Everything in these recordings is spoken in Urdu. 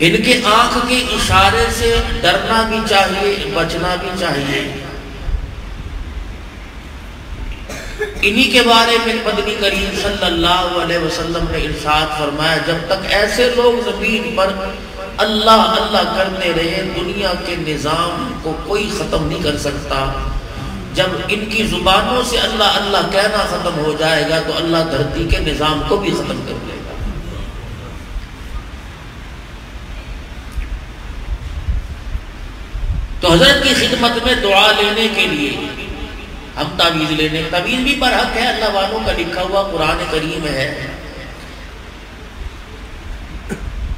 ان کے آنکھ کے اشارے سے ڈرنا بھی چاہیے، بچنا بھی چاہیے۔ انہی کے بارے میں مدنی کریم صلی اللہ علیہ وسلم نے ارشاد فرمایا، جب تک ایسے لوگ زمین پر اللہ اللہ کرتے رہے دنیا کے نظام کو کوئی ختم نہیں کر سکتا۔ جب ان کی زبانوں سے اللہ اللہ کہنا ختم ہو جائے گا تو اللہ دھرتی کے نظام کو بھی ختم کر دے گا۔ تو حضرت کی خدمت میں دعا لینے کے لیے ہم تعویذ لینے، تعویذ بھی پر حق ہے، اللہ والوں کا لکھا ہوا قرآن کریم ہے،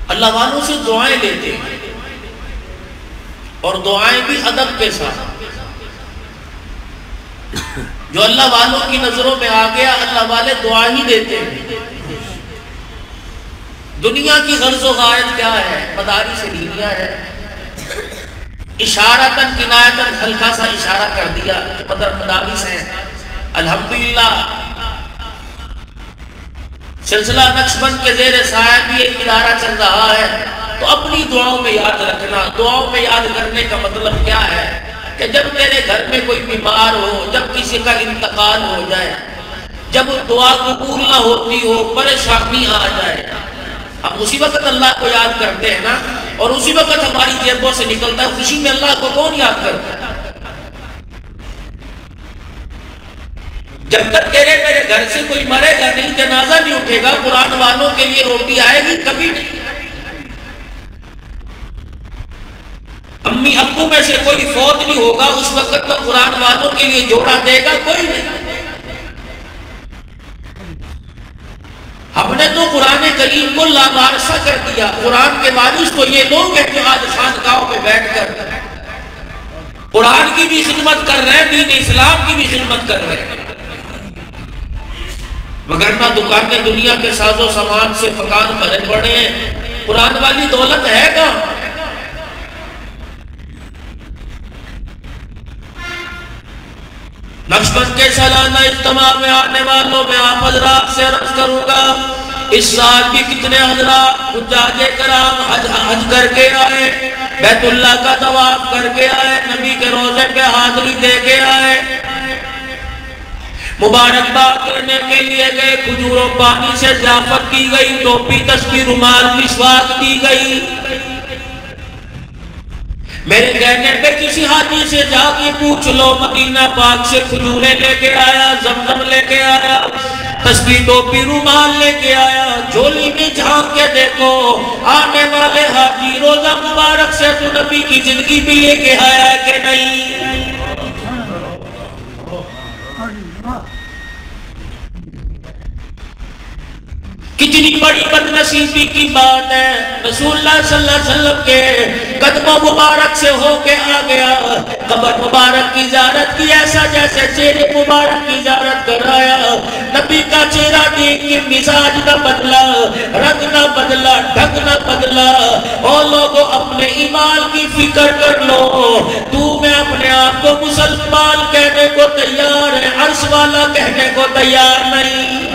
اللہ والوں سے دعائیں لیتے ہیں، اور دعائیں بھی ادب کے ساتھ۔ جو اللہ والوں کی نظروں میں آ گیا اللہ والے دعا ہی دیتے ہیں۔ دنیا کی غرض و غایت کیا ہے؟ مداری سے دینیا ہے، اشارتاً کنایتاً ہلکا سا اشارہ کر دیا کہ مدارس ہیں۔ الحمدللہ سلسلہ نقشبند کے زیر سایہ بھی ایک ادارہ چل رہا ہے، تو اپنی دعاؤں میں یاد رکھنا۔ دعاؤں میں یاد کرنے کا مطلب کیا ہے کہ جب تیرے گھر میں کوئی بیمار ہو، جب کسی کا انتقال ہو جائے، جب دعا قبول نہ ہوتی ہو، پریشانی آ جائے، ہم اسی وقت اللہ کو یاد کرتے ہیں نا، اور اسی وقت ہماری جیبوں سے نکلتا ہے۔ خوشی میں اللہ کو کون یاد کرتا ہے؟ جب تک تیرے میرے گھر سے کوئی مرے گا نہیں، جنازہ نہیں اٹھے گا، قرآن والوں کے لیے روٹی آئے گی کبھی نہیں۔ امی ابو میں سے کوئی فوت نہیں ہوگا، اس وقت تو قرآن والوں کے لیے جوڑا دے گا کوئی نہیں۔ ہم نے تو قرآن کریم کو لامارسا کر دیا۔ قرآن کے وارث تو یہ لوگ ہیں جو آج خانقاہوں میں بیٹھ کر قرآن کی بھی خدمت کر رہے ہیں، دین اسلام کی بھی خدمت کر رہے ہیں، وگرنہ دکانیں دنیا کے ساز و سامان سے مکان بھرے پڑے ہیں، قرآن والی دولت ہے کہاں؟ نقشبند کے سالانہ اجتماع میں آنے والوں میں آپ حضرات سے عرض کروں گا، اس سال بھی کتنے حضرات حجاج کرام حج کر کے آئے، بیت اللہ کا طواف کر کے آئے، نبی کے روزے پہ حاضری دے کے آئے، مبارکباد کرنے کے لیے گئے، کھجور و پانی سے ضیافت کی گئی، ٹوپی تسبیح رومال مسواک دی گئی۔ میرے کہنے پہ کسی حاجی سے جا کے پوچھ لو، مدینہ پاک سے کھجوریں لے کے آیا، زمزم لے کے آیا، تسبیح ٹوپی رومال لے کے آیا، جھولی میں جھانک کے دیکھو آنے والے حاجی روزہ مبارک سے تو نبی کی زندگی بھی لے کے آیا ہے کہ نہیں؟ کتنی بڑی بدنصیبی کی بات ہے، رسول اللہ صلی اللہ علیہ وسلم کے قدموں مبارک سے ہو کے آ گیا، قبر مبارک کی زیارت کی، ایسا جیسے چہرے مبارک کی زیارت کر آیا، نبی کا چہرہ دیکھ کے مزاج نہ بدلا، رنگ نہ بدلا، ڈھنگ نہ بدلا۔ اور لوگوں اپنے ایمان کی فکر کر لو، تو میں اپنے آپ کو مسلمان کہنے کو تیار ہے، عرش والا کہنے کو تیار نہیں۔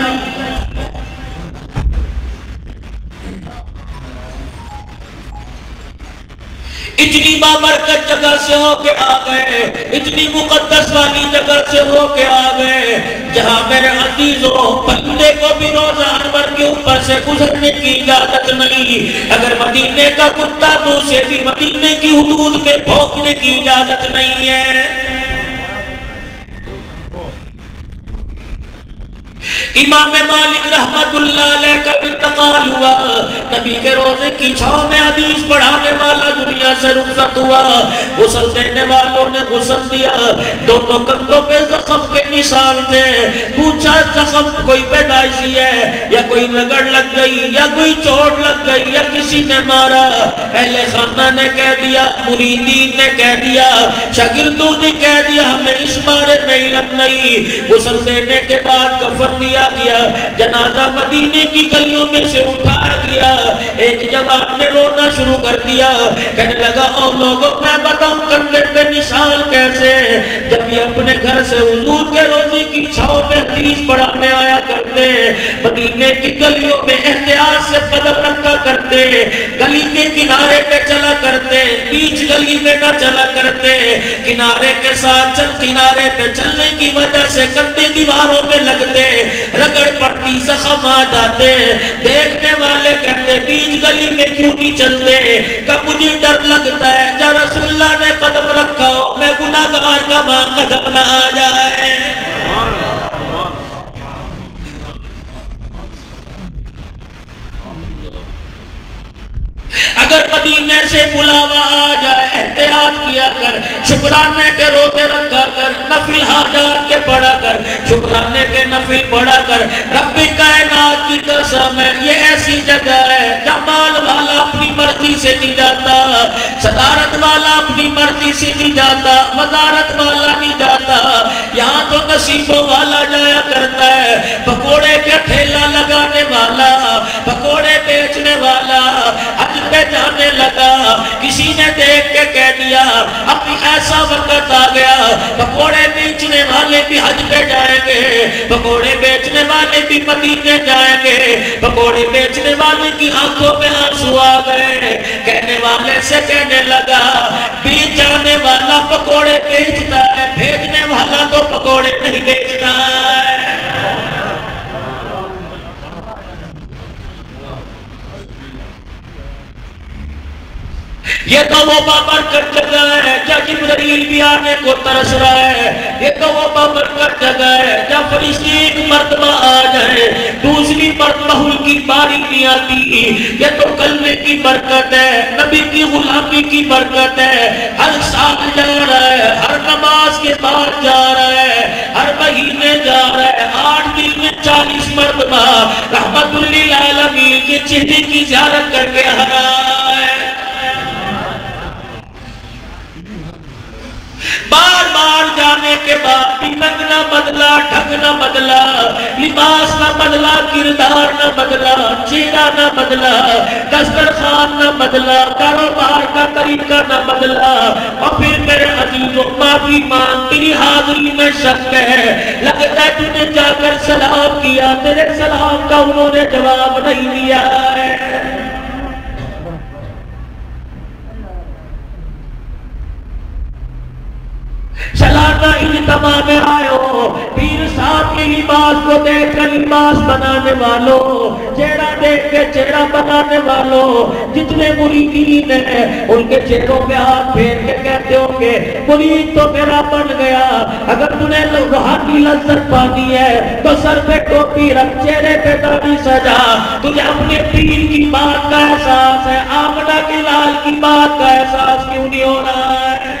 اتنی بابرکت جگہ سے ہو کے آ گئے، اتنی مقدس والی جگہ سے ہو کے آ گئے، جہاں میرے عزیزوں بندے کو بھی روزہ انور کے اوپر سے گزرنے کی اجازت نہیں، اگر مدینے کا کتا تو اسے بھی مدینے کی حدود میں بھونکنے کی اجازت نہیں ہے۔ امام مالک رحمت اللہ علیہ کا انتقال ہوا، نبی کے روزے کی چھاؤں میں حدیث پڑھانے والا دنیا سے رخصت ہوا، غسل دینے والوں نے غسل دیا، دونوں کندھوں پہ زخم کے نشان تھے، پوچھا زخم کوئی پیدائشی ہے یا کوئی رگڑ لگ گئی یا کوئی چوٹ لگ گئی یا کسی نے مارا؟ اہل خانہ نے کہہ دیا، مریدین نے کہہ دیا، شاگردوں نے کہہ دیا، ہمیں اس بارے میں علم نہیں۔ غسل دینے کے بعد کفن دیا گیا، جنازہ مدینے کی گلیوں میں سے اٹھایا گیا، ایک جگہ نے رونا شروع کر دیا، کہنے لگا او لوگوں میں بتاؤں کندھے پہ نشان کیسے؟ جب یہ اپنے گھر سے حضور کے روزے کی چھاؤں میں حدیث پڑھانے آیا کرتے، مدینے کی گلیوں میں احتیاط سے قدم رکھا کرتے، گلی کے کنارے پہ چلا کرتے، بیچ گلی میں نہ چلا کرتے، کنارے کے ساتھ کنارے پہ چلنے کی وجہ سے کندھے دیواروں میں لگتے، رگڑ پڑتی، زخم آ جاتے، دیکھنے والے کہتے بیچ گلی میں کیوں نہیں چلتے؟ کہ مجھے ڈر لگتا ہے جب رسول اللہ نے قدم رکھا ہو میں گناہگار کا ماں قدم نہ آ جائے۔ اگر مدینے سے بلاوا آ جائے احتیاط کیا کر، شکرانے کے روزے رکھا کر، نفل حاجات کے پڑھا کر، شکرانے کے نفل پڑھا کر۔ رب کائنات کی قسم ہے یہ ایسی جگہ ہے جہاں مال والا اپنی مرضی سے نہیں جاتا، صدارت والا اپنی مرضی سے نہیں جاتا، وزارت والا نہیں جاتا، یہاں تو نصیبوں والا جایا کرتا ہے۔ پکوڑے کے ٹھیلا لگانے والا، پکوڑے بیچنے والا حج پہ جانے لگا، کسی نے دیکھ کے کہہ دیا اب ایسا وقت آ گیا پکوڑے بیچنے والے بھی حج پہ جائیں گے، پکوڑے بیچنے والے بھی مدینے جائیں گے۔ پکوڑے بیچنے والے کی آنکھوں میں آنسو آ گئے، کہنے والے سے کہنے لگا بیچ جانے والا پکوڑے بیچتا ہے، بھیجنے والا تو پکوڑے نہیں بیچتا ہے۔ یہ تو وہ بابرکت جگہ ہے جہاں جبرائیل بھی آنے کو ترس رہا ہے، یہ تو وہ بابرکت جگہ ہے جہاں فرشتے ایک مرتبہ آ جائے دوسری مرتبہ ان کی باری نہیں آتی۔ یہ تو کلمے کی برکت ہے، نبی کی غلامی کی برکت ہے۔ ہر سال جا رہا ہے، ہر نماز کے بعد جا رہا ہے، ہر مہینے جا رہا ہے، 8 دن میں 40 مرتبہ رحمت للعالمین کے چہرے کی زیارت کر کے آ رہا ہے۔ بار بار جانے کے بعد بھی رنگ نہ بدلا، ڈھنگ نہ بدلا، لباس نہ بدلا، کردار نہ بدلا، چہرہ نہ بدلا، دسترخوان نہ بدلا، کاروبار کا طریقہ نہ بدلا۔ اور پھر میرے عزیزوں معافی مانگ، تیری حاضری میں شک ہے، لگتا ہے تو نے جا کر سلام کیا، تیرے سلام کا انہوں نے جواب نہیں دیا ہے۔ سالانہ اجتماع میں آئے ہو، پیر صاحب کے لباس کو دیکھ کر لباس بنانے والوں، چہرہ دیکھ کے چہرہ بنانے والوں، جتنے مریدین ہیں ان کے چہروں پہ ہاتھ پھیر کے کہتے ہوں گے مرید تو میرا بن گیا۔ اگر تُنے روحانی لذت پانی ہے تو سر پہ ٹوپی رکھ، چہرے پہ داڑھی سجا، تجھے اپنے پیر کی بات کا احساس ہے، آمنہ کے لال کی بات کا احساس کیوں نہیں ہو رہا ہے؟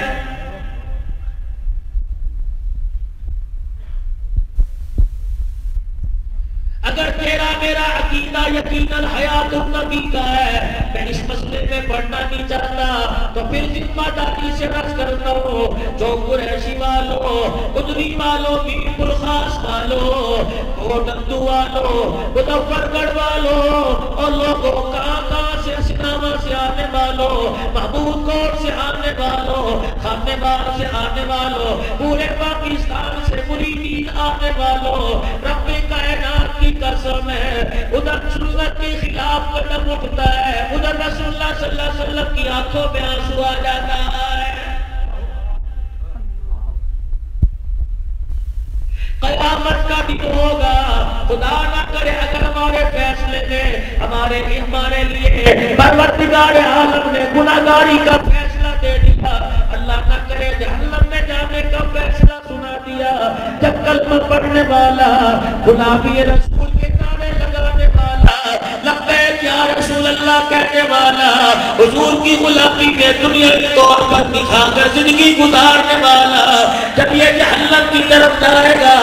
اگر تیرا میرا عقیدہ یقیناً حیات النبی کا ہے، میں اس مسئلے میں پڑھنا نہیں چاہتا، تو پھر ذمہ داری سے رکھ کرتا ہوں جو قریشی والوں، قدری والوں، میر پرخاص والوں، کوٹندو والوں، مظفر گڑھ والوں، اور لوگوں کہاں سے سناما سے آنے والوں، محمود کوٹ سے آنے والوں، خانے بار سے آنے والوں، پورے پاکستان سے مریدین آنے والوں، رب کائنات کی قسم ہے ادھر سنت کے خلاف قدم اٹھتا ہے، ادھر رسول اللہ صلی اللہ علیہ وسلم کی آنکھوں میں آنسو آ جاتا ہے۔ قیامت کا دن ہوگا، خدا نہ کرے اگر ہمارے فیصلے نے ہمارے لیے پروردگار عالم نے گناہگاری کا فیصلہ دے دیا، اللہ نہ کرے جہنم میں جانے کا فیصلہ سنا دیا، جب کلمہ پڑھنے والا غلامی رسول کے نعرے لگانے والا، لبیک یا رسول اللہ کہنے والا، حضور کی غلامی میں دنیا کی طور پر دکھا کر زندگی گزارنے والا، جب یہ جہنم کی طرف جائے گا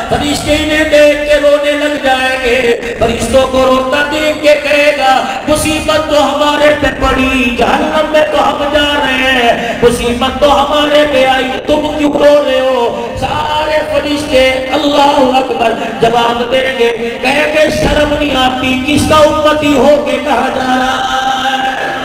فرشتے انہیں دیکھ کے رونے لگ جائیں گے، فرشتوں کو روتا دیکھ کے کہے گا مصیبت تو ہمارے پہ پڑی، جہنم میں تو ہم جا رہے ہیں، مصیبت تو ہمارے پہ آئی، تم کیوں رو رہے ہو؟ سارے فرشتے اللہ اکبر جواب دیں گے، کہے کہ شرم نہیں آتی، کس کا امتی ہو کے کہا جا رہا ہے؟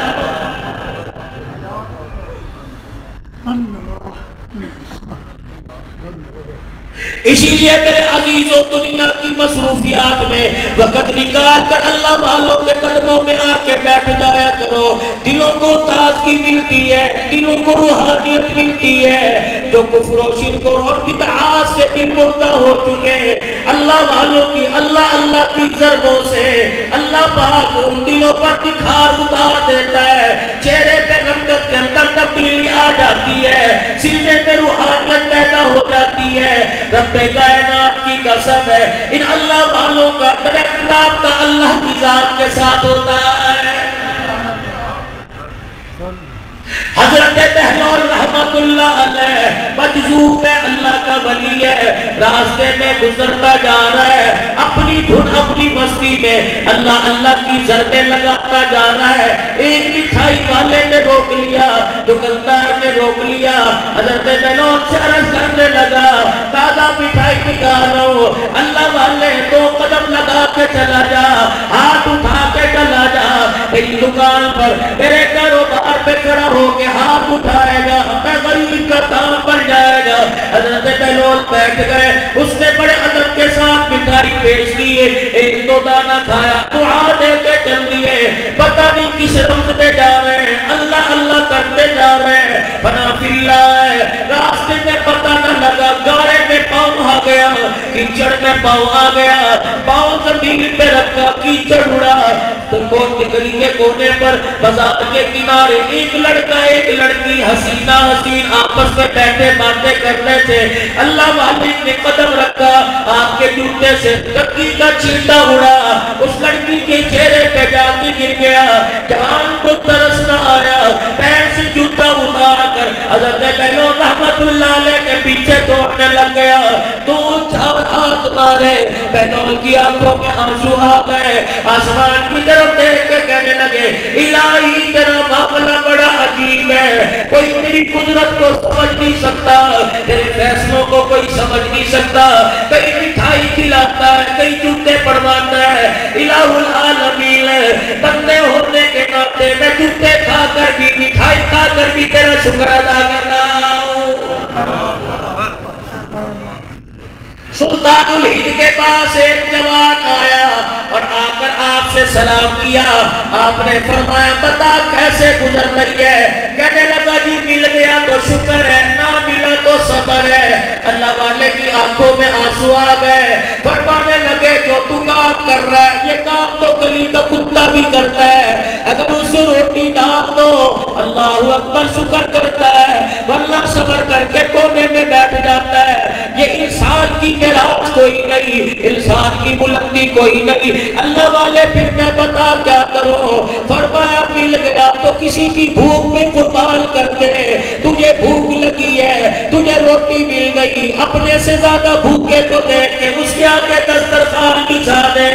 اسی لیے میرے عزیزوں دنیا کی مصروفیات میں وقت نکال کر اللہ والوں کے قدموں میں آ کے بیٹھ جایا کرو. دلوں کو تازگی ملتی ہے, دلوں کو روحانیت ملتی ہے. جو کفر و شرک اور بدعات سے دل مردہ ہو چکے, اللہ والوں کی اللہ کی ضربوں سے اللہ پاک ان دلوں پر نکھار اتار دیتا ہے. چہرے پہ رنگت کے اندر تبدیلی آ جاتی ہے, سینے پہ روحانیت پیدا ہو جاتی ہے. رب کائنات کی قسم ہے, ان اللہ والوں کا اختلاف کا اللہ کی ذات کے ساتھ ہوتا ہے. حضرت بہلول رحمت اللہ علیہ مجذوب ہے, اللہ کا ولی ہے, راستے میں گزرتا جا رہا ہے, اپنی دھن اپنی مستی میں اللہ کی ضربیں لگاتا جا رہا ہے. ایک مٹھائی والے نے روک لیا, دکاندار نے روک لیا. حضرت بہلول سے عرض کرنے لگا, تازہ مٹھائی نکالو. اللہ والے 2 قدم لگا کے چلا جا, ہاتھ اٹھا کے چلا جا, میری دکان پر میرے کاروبار پہ کھڑا ہو کے ہاتھ اٹھائے گا, میں غریب کا کام بن جائے گا. حضرت بہلول بیٹھ گئے, اس نے بڑے ادب کے ساتھ مٹھائی پیش کی, 1-2 دانہ کھایا, دعا دے کے چل دیے. پتہ نہیں کس رمز میں جا رہے ہیں, اللہ کرتے جا رہے ہیں, فنا فی اللہ ہے. راستے میں پتہ نہ لگا, گارے میں پاؤں آ گیا, کیچڑ میں پاؤں آ گیا, پاؤں زمین پہ رکھا, کیچڑ اڑا. تو گلی کے کونے پر بازار کے کنارے ایک لڑکا ایک لڑکی حسین آپس میں بیٹھے باتیں کرنے تھے. اللہ والے نے قدم رکھا, آپ کے جوتے سے چکی کا چھینٹا اڑا, اس لڑکی کے چہرے پہ جا کے گر گیا. جان کو ترس نہ آیا, پیر سے جوتا اتار کر حضرت بہلول رحمت اللہ علیہ کے پیچھے دوڑنے لگ گیا. 2-4 ہاتھ مارے, بہلول کی آنکھوں میں آنسو آ گئے. آسمان کی طرف دیکھ کے کہنے لگے, الہی تیرا معاملہ بڑا عجیب ہے, کوئی تیری قدرت کو سمجھ نہیں سکتا, تیرے فیصلوں کو کوئی سمجھ نہیں سکتا. کئی مٹھائی کھلاتا ہے, کئی جوتے پڑواتا ہے, الہ العالمین ہے. بندے ہونے کے ناطے میں جوتے کھا کر بھی مٹھائی کھا کر بھی تیرا شکر ادا کر رہا ہوں. سلطان الہند کے پاس ایک جوان آیا اور آ کر آپ سے سلام کیا. آپ نے فرمایا, بتا کیسے گزر رہی ہے؟ کہنے لگا, جی مل گیا تو شکر ہے, نہ ملا تو صبر ہے. اللہ والے کی آنکھوں میں آنسو آ گئے. فرمانے لگے, جو تو کام کر رہا ہے یہ کام تو گلی کا کتا بھی کرتا ہے. اگر اسے روٹی ڈال دو اللہ اکبر شکر کرتا ہے, ورنہ صبر کر کے کونے میں بیٹھ جاتا ہے. یہ انسان کی میراث کوئی نہیں, انسان کی بلندی کوئی نہیں. اللہ والے پھر میں بتا کیا کرو؟ فرمایا, مل گیا تو کسی کی بھوک میں قربان کر دے. تجھے بھوک لگی ہے, تجھے روٹی مل گئی, اپنے سے زیادہ بھوکے کو دیکھ کے اس کے آگے دسترخوان بچھا دے.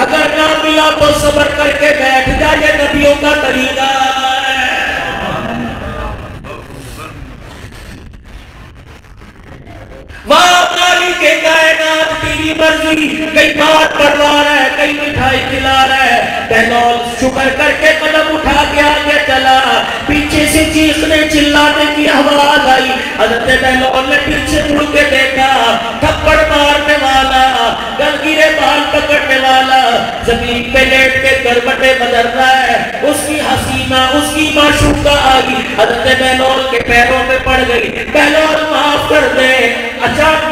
اگر نہ ملا تو صبر کر کے بیٹھ جا, یہ نبیوں کا طریقہ ہے. مالک کائنات کی مرضی, کئی بات پڑھوا رہا ہے, کئی مٹھائی کھلا رہا ہے. بہلول شکر کر کے قدم اٹھا کے آگے چلا. پیچھے سے چیخنے چلانے کی آواز آئی. حضرت بہلول نے پیچھے مڑ کے دیکھا, تھپڑ مارنے والا, گلگیرے بال پکڑنے والا زمین پہ لیٹ کے کربٹیں بدل رہا ہے. اس کی حسینہ, اس کی معشوقہ آئی, حضرت بہلول کے پیروں میں پڑ گئی. بہلول معاف کر دے, اچانک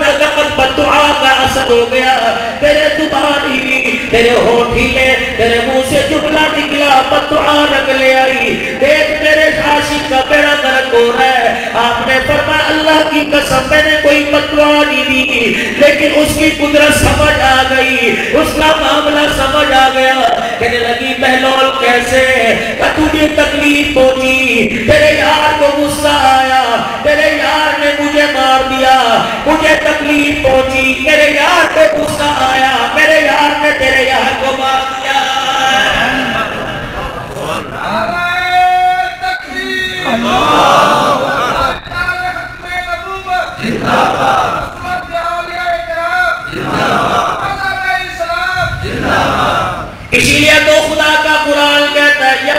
بددعا کا اثر ہو گیا. تیرے زبان ہی, تیرے ہونٹ ہلے, تیرے منہ سے جملہ نکلا, بددعا رکھ لے آئی. دیکھ میرے عاشق کا بیڑا غرق ہو رہا ہے. آپ نے فرمایا, اللہ کی قسم میں نے کوئی بددعا نہیں دی, لیکن اس کی قدرت سمجھ آ گئی, اس کا معاملہ سمجھ آ گیا. کہنے لگی, بہلول کیسے؟ کہ تجھے تکلیف پہنچی, تیرے یار کو غصہ آیا, تیرے یار نے مجھے مار دیا, مجھے تکلیف پہنچی, میرے یار کو غصہ آیا, میرے یار نے تیرے یار کو مار دیا. اسی لیے تو خدا کا قرآن کہتا ہے, یا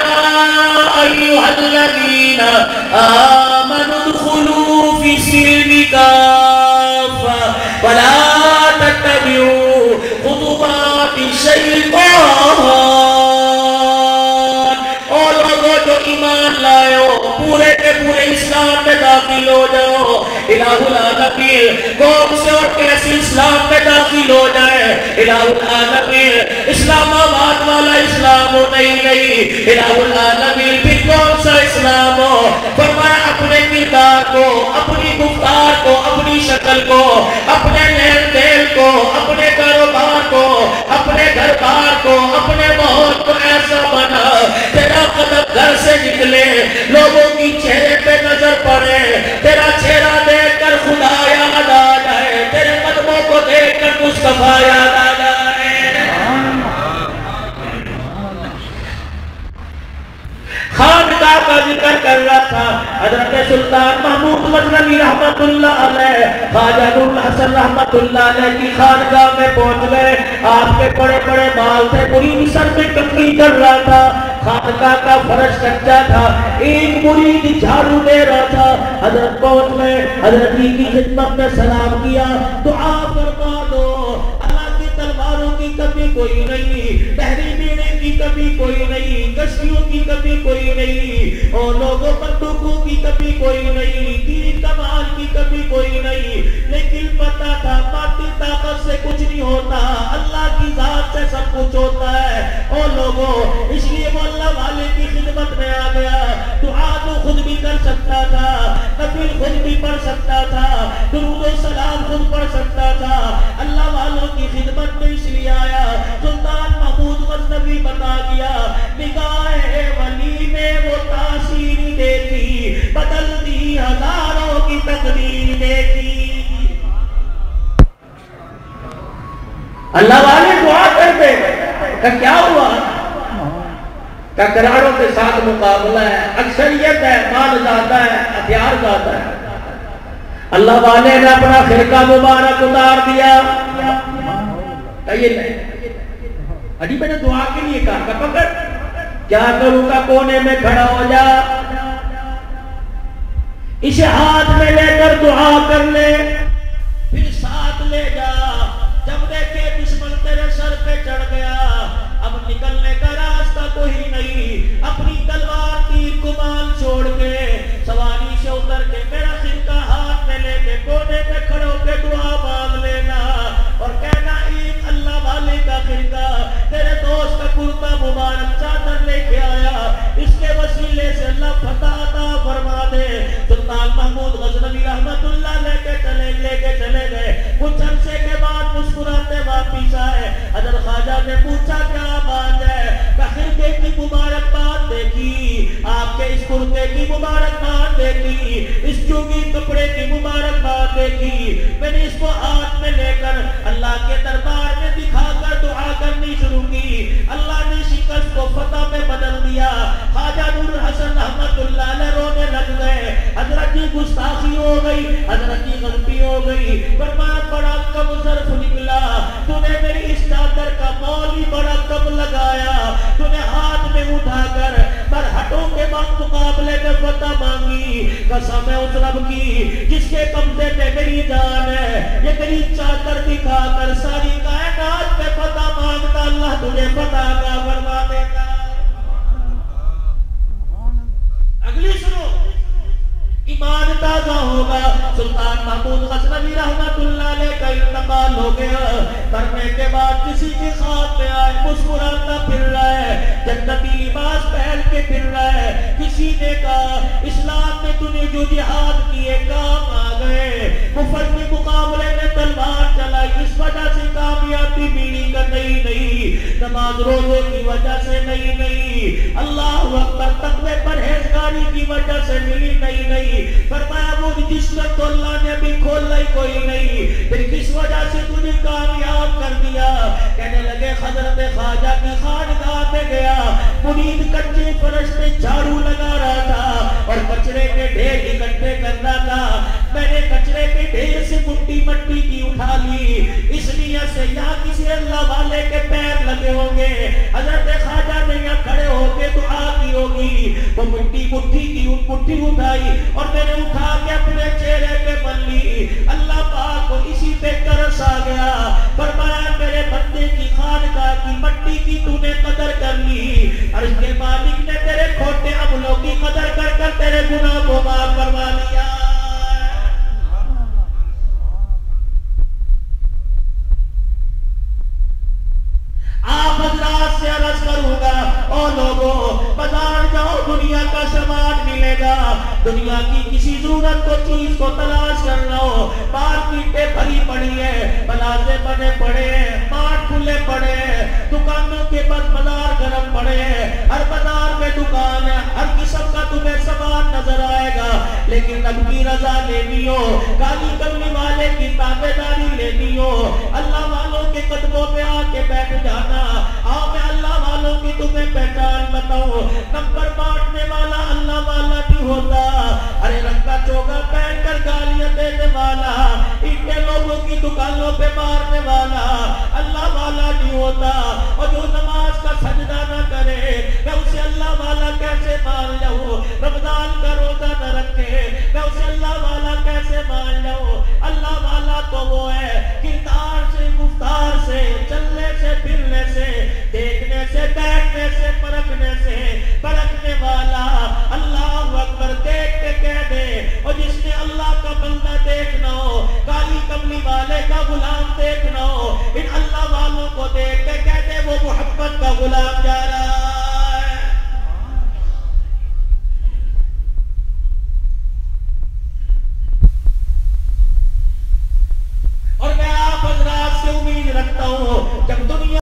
ایھا الذین آمنوا ادخلوا فی السلم کافۃ ولا ایمان لائے ہو پورے کے پورے اسلام میں داخل ہو جاؤ. الہ العالمین قوم سے اٹھ کے ایسی اسلام میں داخل ہو جائے. الہ العالمین اسلام آباد والا اسلام ہو نہیں. الہ العالمین پھر کون سا اسلام ہو؟ فرمایا اپنے کردار کو، اپنی گفتار کو، اپنی شکل کو، اپنے لین دین کو، اپنے کاروبار کو، اپنے گھر بار کو، اپنے ماحول کو ایسا بنا تیرا قدم گھر سے نکلے لوگوں کی چہرے پہ نظر پڑے، تیرا چہرہ دیکھ کر خدا یاد آ جائے، تیرے قدموں کو دیکھ کر مصطفیٰ یاد آ جائے. خانقاہ کا ذکر کر رہا تھا حضرت سلطان محمود غزنوی رحمت اللہ علیہ خواجہ نور الحسن رحمت اللہ علیہ کی خانقاہ میں پہنچ گئے. آپ کے بڑے بڑے بال تھے، مرید سر میں کنگھی کر رہا تھا، خانقاہ کا فرش کچا تھا، ایک مرید جھاڑو دے رہا تھا. حضرت پہنچ گئے، حضرت کی خدمت میں سلام کیا، دعا فرما دو. اللہ کی تلواروں کی کمی کوئی نہیں، بحری بیڑے کی کمی کوئی نہیں، کشتیوں کی کمی کوئی نہیں، اور لوگوں بندوقوں کی کمی کوئی نہیں، تیر کمان کی کمی کوئی نہیں. لیکن پتا تھا مادی طاقت سے کچھ نہیں ہوتا، اللہ کی ذات سے سب کچھ ہوتا ہے. اور لوگوں اس لیے وہ اللہ والے کی خدمت میں آ گیا. دعا تو خود بھی کر سکتا تھا، نفل خود بھی پڑھ سکتا تھا، درود و سلام خود پڑھ سکتا تھا. اللہ والوں کی خدمت میں اس لیے آیا. سلطان محمود غزنوی بتا گیا نگاہ ولی میں وہ تاثیر دیکھی، بدل دی ہزاروں کی تقدیر دیکھی. اللہ والے دعا کر دے کہ کیا ہوا؟ کہ کراڑوں کے ساتھ مقابلہ ہے، اکثریت ہے، مال زیادہ ہے، ہتھیار زیادہ ہے. اللہ والے نے اپنا خرقہ مبارک اتار دیا. کہیے نہیں ابھی میں نے دعا کے لیے کہا کہ پکڑ کیا کروں گا، کونے میں کھڑا ہو جا، اسے ہاتھ میں لے کر دعا کر لے، پھر ساتھ لے جا. جب دیکھے دشمن تیرے سر پہ چڑھ گیا، اب نکلنے کا راستہ کوئی نہیں، اپنی تلوار تیر کمان چھوڑ کے سواری سے اتر کے میرا خرقہ ہاتھ میں لے کے کونے میں کھڑے ہو کے دعا مانگ لینا اور کہنا ایک اللہ والے کا خرقہ تیرے دوست کا کرتا مبارک چادر لے کے آیا، اس کے وسیلے سے اللہ فتح عطا فرما دے. سلطان محمود غزنوی رحمت اللہ لے کے چلے گئے. کچھ عرصے کے بعد مسکراتے واپس آئے. حضرت خواجہ نے پوچھا کیا بات ہے؟ خرقے کی مبارک بات دیکھی، آپ کے اس کرتے کی مبارک بات دیکھی، اس چوگی کپڑے کی مبارک بات دیکھی. میں نے اس کو ہاتھ میں لے کر اللہ کے دربار میں دکھا کر دعا کرنی شروع کی. اللہ نے شکست کو فتح میں بدل دیا. خواجہ نور الحسن رحمت اللہ علیہ رونے لگ گئے. حضرت کی گستاخی ہو گئی، حضرت کی غلطی ہو گئی. فرمایا بڑا کم ظرف نکلا، تو نے میری اس چادر کا مول ہی بڑا کم لگایا. تو نے ہاتھ میں اٹھا کر مرہٹوں کے مقابلے میں فتح مانگی. قسم ہے اس رب کی جس کے قبضے میں میری جان ہے، یہ میری چادر دکھا کر ساری کائنات پہ فتح مانگتا، اللہ تجھے فتح عطا فرما دے گا. اگلی سنو، ایمان تازہ ہوگا. سلطان محمود غزنوی رحمت اللہ علیہ کا انتقال ہو گیا. مرنے کے بعد کسی کے خواب میں آئے، مسکراتا پھر رہا ہے، جنتی لباس پہن کے پھر رہا ہے. کسی نے کہا اسلام میں تو نے جو جہاد کیے کام آ گئے، کفر کے مقابلے میں تلوار چلائی، اس وجہ سے کامیابی ملی کا نہیں، نماز روزے کی وجہ سے نہیں، اللہ اکبر تقوی پرہیزگاری کی وجہ سے ملی نہیں. فرمایا وہ رجسٹر تو اللہ نے بھی کھولا ہی کوئی نہیں، پھر کس وجہ سے تجھے کامیاب کر دیا؟ کہنے لگے حضرت خواجہ کی خانقاہ میں گیا، مرید کچے فرش پہ جھاڑو لگا رہا تھا اور کچرے کے ڈھیر اکٹھے کر رہا تھا. میں نے کچرے کے ڈھیر سے مٹی کی اٹھا لی، اس لیے سے یہاں کسی اللہ والے کے پیر لگے ہوں گے. حضرت خواجہ نے یہاں کھڑے ہو کے دعا کی ہوگی، وہ مٹی اٹھائی اور میں نے اٹھا کے اپنے چہرے پہ مل لی. اللہ پاک کو اسی پہ ترس آ گیا. فرمایا میرے بندے کی خانقاہ کی مٹی کی تو نے قدر کر لی، عرش کے مالک نے تیرے کھوٹے عملوں کی دنیا کا سامان ملے گا، دنیا کی کسی ضرورت کو چیز کو تلاش کر لو، مارکیٹیں بھری پڑی ہے، پلازے بنے پڑے ہیں، مارٹ کھلے پڑے ہیں، دکانوں کے بعد بازار گرم پڑے ہیں، ہر بازار میں دکان ہے، ہر قسم کا تمہیں سامان نظر آئے گا، لیکن رب کی رضا لینی ہو، کالی کملی والے کی تابعداری لینی ہو، اللہ والوں کے قدموں پہ آ کے بیٹھ جانا۔ آؤ میں اللہ والوں کی تمہیں پہچان بتاؤں، نمبر بانٹنے والا اللہ والا نہیں ہوتا، ہرے رنگ کا چوگا پہن کر گالیاں دینے والا، اینٹیں لوگوں کی دکانوں پہ مارنے والا اللہ والا نہیں ہوتا، اور جو نماز کا سجدہ نہ کرے میں اسے اللہ والا کیسے مان جاؤں، رمضان کا روزہ نہ رکھے میں اسے اللہ والا کیسے مان جاؤں۔ اللہ والا تو وہ ہے کردار سے، گفتار سے، چلنے سے، پھرنے سے، دیکھنے سے، بیٹھنے سے، پرکھنے والا اللہ اکبر۔ دیکھ کے کہہ دے، اور جس نے اللہ کا بندہ دیکھنا ہو، کالی کملی والے کا غلام دیکھنا ہو، ان اللہ والوں کو دیکھ کے کہہ دے وہ محبت کا غلام جا رہا